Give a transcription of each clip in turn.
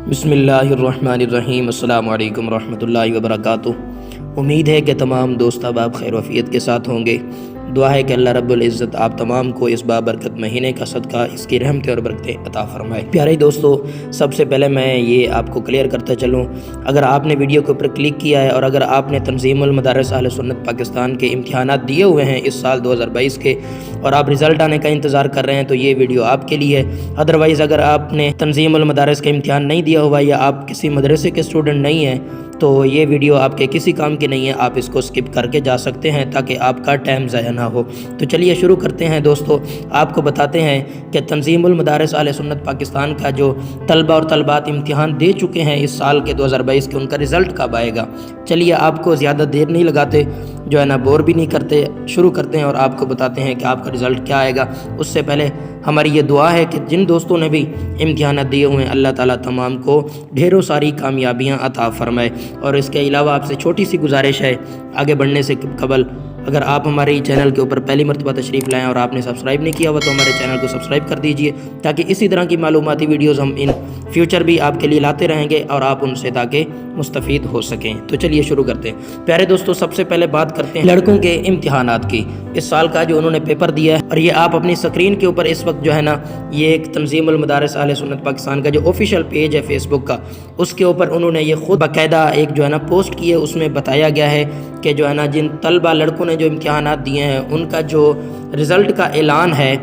بسم اللہ الرحمن الرحیم۔ السلام علیکم ورحمۃ اللہ وبرکاتہ۔ امید ہے کہ تمام دوست احباب خیر و عافیت کے ساتھ ہوں گے۔ دعا ہے کہ اللہ رب العزت آپ تمام کو اس بابرکت مہینے کا صدقہ اس کی رحمتیں اور برکتیں عطا فرمائے۔ پیارے دوستو، سب سے پہلے میں یہ آپ کو کلیئر کرتا چلوں، اگر آپ نے ویڈیو کے اوپر کلک کیا ہے اور اگر آپ نے تنظیم المدارس اہل سنت پاکستان کے امتحانات دیے ہوئے ہیں اس سال 2022 کے اور آپ رزلٹ آنے کا انتظار کر رہے ہیں تو یہ ویڈیو آپ کے لیے ہے۔ ادروائز اگر آپ نے تنظیم المدارس کا امتحان نہیں دیا ہوا یا آپ کسی مدرسے کے اسٹوڈنٹ نہیں ہیں تو یہ ویڈیو آپ کے کسی کام کی نہیں ہے، آپ اس کو سکپ کر کے جا سکتے ہیں تاکہ آپ کا ٹائم ضائع نہ ہو۔ تو چلیے شروع کرتے ہیں دوستو۔ آپ کو بتاتے ہیں کہ تنظیم المدارس اہل سنت پاکستان کا جو طلبہ اور طلبات امتحان دے چکے ہیں اس سال کے 2022 کے، ان کا رزلٹ کب آئے گا۔ چلیے آپ کو زیادہ دیر نہیں لگاتے، جو ہے نا بور بھی نہیں کرتے، شروع کرتے ہیں اور آپ کو بتاتے ہیں کہ آپ کا رزلٹ کیا آئے گا۔ اس سے پہلے ہماری یہ دعا ہے کہ جن دوستوں نے بھی امتحانات دیے ہوئے ہیں اللہ تعالیٰ تمام کو ڈھیروں ساری کامیابیاں عطا فرمائے۔ اور اس کے علاوہ آپ سے چھوٹی سی گزارش ہے، آگے بڑھنے سے قبل اگر آپ ہمارے چینل کے اوپر پہلی مرتبہ تشریف لائیں اور آپ نے سبسکرائب نہیں کیا ہوا تو ہمارے چینل کو سبسکرائب کر دیجئے تاکہ اسی طرح کی معلوماتی ویڈیوز ہم ان فیوچر بھی آپ کے لیے لاتے رہیں گے اور آپ ان سے تاکہ مستفید ہو سکیں۔ تو چلیے شروع کرتے ہیں۔ پیارے دوستو، سب سے پہلے بات کرتے ہیں لڑکوں کے امتحانات کی، اس سال کا جو انہوں نے پیپر دیا ہے، اور یہ آپ اپنی سکرین کے اوپر اس وقت جو ہے نا یہ ایک تنظیم المدارس اہل سنت پاکستان کا جو آفیشیل پیج ہے فیس بک کا، اس کے اوپر انہوں نے یہ خود باقاعدہ ایک جو ہے نا پوسٹ کی ہے، اس میں بتایا گیا ہے کہ جو ہے نا جن طلبہ لڑکوں نے جو امتحانات دیے ہیں ان کا جو رزلٹ کا اعلان ہے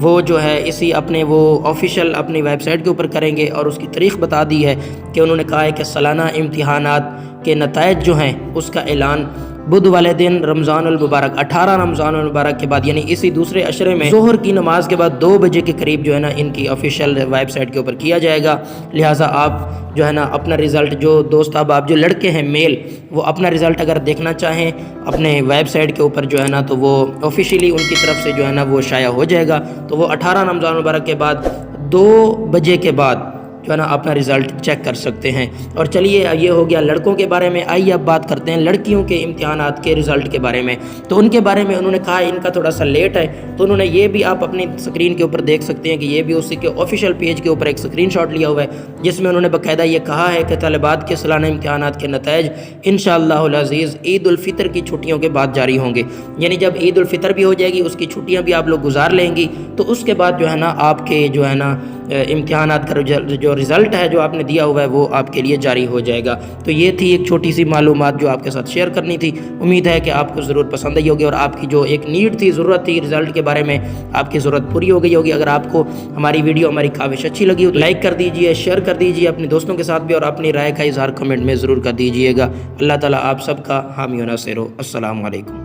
وہ جو ہے اسی اپنے وہ آفیشیل اپنی ویب سائٹ کے اوپر کریں گے، اور اس کی تاریخ بتا دی ہے کہ انہوں نے کہا ہے کہ سالانہ امتحانات کے نتائج جو ہیں اس کا اعلان بدھ والے دن رمضان المبارک 18 رمضان المبارک کے بعد یعنی اسی دوسرے عشرے میں ظہر کی نماز کے بعد 2 بجے کے قریب جو ہے نا ان کی آفیشیل ویب سائٹ کے اوپر کیا جائے گا۔ لہٰذا آپ جو ہے نا اپنا رزلٹ، جو دوست احباب جو لڑکے ہیں میل، وہ اپنا رزلٹ اگر دیکھنا چاہیں اپنے ویب سائٹ کے اوپر جو ہے نا تو وہ آفیشیلی ان کی طرف سے جو ہے نا وہ شائع ہو جائے گا، تو وہ 18 رمضان المبارک کے بعد 2 بجے کے بعد جو ہے نا اپنا رزلٹ چیک کر سکتے ہیں۔ اور چلیے یہ ہو گیا لڑکوں کے بارے میں، آئیے اب بات کرتے ہیں لڑکیوں کے امتحانات کے رزلٹ کے بارے میں۔ تو ان کے بارے میں انہوں نے کہا ان کا تھوڑا سا لیٹ ہے، تو انہوں نے یہ بھی آپ اپنی سکرین کے اوپر دیکھ سکتے ہیں کہ یہ بھی اسی کے آفیشیل پیج کے اوپر ایک سکرین شاٹ لیا ہوا ہے جس میں انہوں نے باقاعدہ یہ کہا ہے کہ طالبات کے سالانہ امتحانات کے نتائج انشاءاللہ العزیز عید الفطر کی چھٹیوں کے بعد جاری ہوں گے، یعنی جب عید الفطر بھی ہو جائے گی، اس کی چھٹیاں بھی آپ لوگ گزار لیں گی، تو اس کے بعد جو ہے نا آپ کے جو ہے نا امتحانات کا جو رزلٹ ہے جو آپ نے دیا ہوا ہے وہ آپ کے لیے جاری ہو جائے گا۔ تو یہ تھی ایک چھوٹی سی معلومات جو آپ کے ساتھ شیئر کرنی تھی۔ امید ہے کہ آپ کو ضرور پسند آئی ہوگی اور آپ کی جو ایک نیڈ تھی، ضرورت تھی رزلٹ کے بارے میں، آپ کی ضرورت پوری ہو گئی ہوگی۔ اگر آپ کو ہماری ویڈیو، ہماری کاوش اچھی لگی ہو تو لائک کر دیجئے، شیئر کر دیجئے اپنے دوستوں کے ساتھ بھی، اور اپنی رائے کا اظہار کمنٹ میں ضرور کر دیجئے گا۔ اللہ تعالیٰ آپ سب کا حامی و ناصر ہو۔ السلام علیکم۔